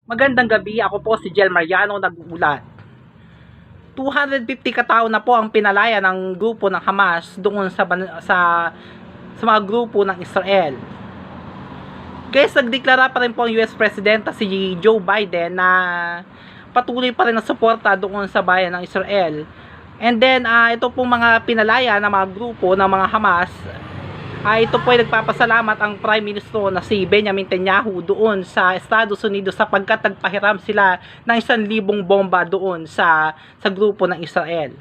Magandang gabi, ako po si Jel Mariano nag-uulat. 250 katao na po ang pinalaya ng grupo ng Hamas doon sa mga grupo ng Israel. Guys, nagdeklara pa rin po ang US President si Joe Biden na patuloy pa rin ang suporta doon sa bayan ng Israel. And then, ito pong mga pinalaya ng mga grupo ng mga Hamas, ito po ay nagpapasalamat ang Prime Minister na si Benjamin Netanyahu doon sa Estados Unidos sapagkat nagpahiram sila ng 1,000 bomba doon sa grupo ng Israel.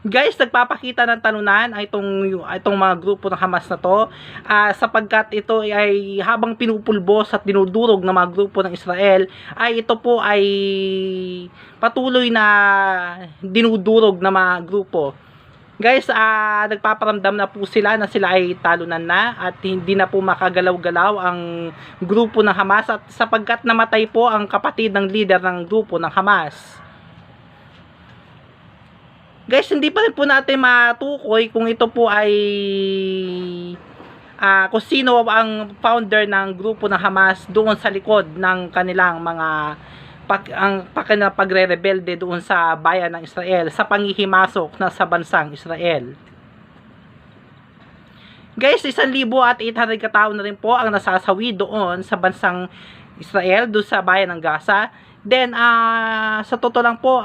Guys, nagpapakita ng talunan itong mga grupo ng Hamas na to sapagkat ito ay habang pinupulbos at dinudurog ng mga grupo ng Israel ay ito po ay patuloy na dinudurog ng mga grupo. Guys, nagpaparamdam na po sila na sila ay talunan na at hindi na po makagalaw-galaw ang grupo ng Hamas at sapagkat namatay po ang kapatid ng leader ng grupo ng Hamas. Guys, hindi pa rin po natin matukoy kung ito po ay kung sino ang founder ng grupo ng Hamas doon sa likod ng kanilang mga pagre-rebelde doon sa bayan ng Israel sa panghihimasok na sa bansang Israel. Guys, 1,800 katao na rin po ang nasasawi doon sa bansang Israel, doon sa bayan ng Gaza. Then, sa totoo lang po,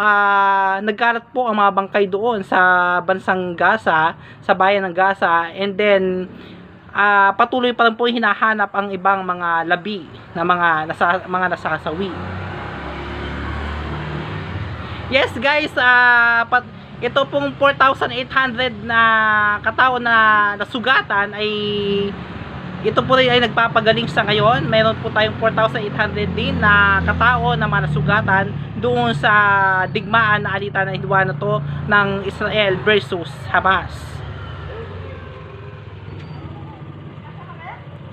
nagkalat po ang mga bangkay doon sa bansang Gaza, sa bayan ng Gaza. And then, patuloy pa rin po hinahanap ang ibang mga labi na mga nasasawi. Yes guys, ito pong 4,800 na katao na nasugatan ay ito po rin ay nagpapagaling sa ngayon. Meron po tayong 4,800 din na katao na nasugatan doon sa digmaan na alitan na hiwa na to ng Israel versus Hamas.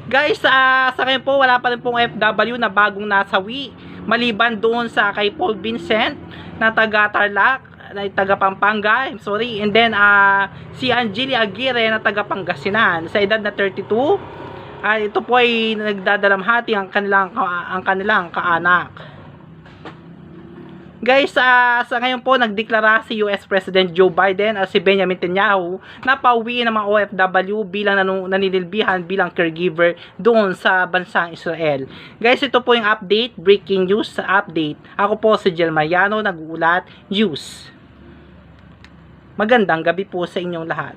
Guys, sa ngayon po wala pa rin pong FW na bagong nasawi maliban doon sa kay Paul Vincent na taga Tarlac, na taga Pampanga, and then si Angeli Aguirre na taga Pangasinan sa edad na 32. Ito po ay nagdadalamhati ang kanilang kaanak. Guys, sa ngayon po nagdeklara si US President Joe Biden at si Benjamin Netanyahu na pauwiin ng mga OFW bilang nanililbihan bilang caregiver doon sa bansang Israel. Guys, ito po yung update, breaking news update. Ako po si Jel Mariano, nag-uulat news. Magandang gabi po sa inyong lahat.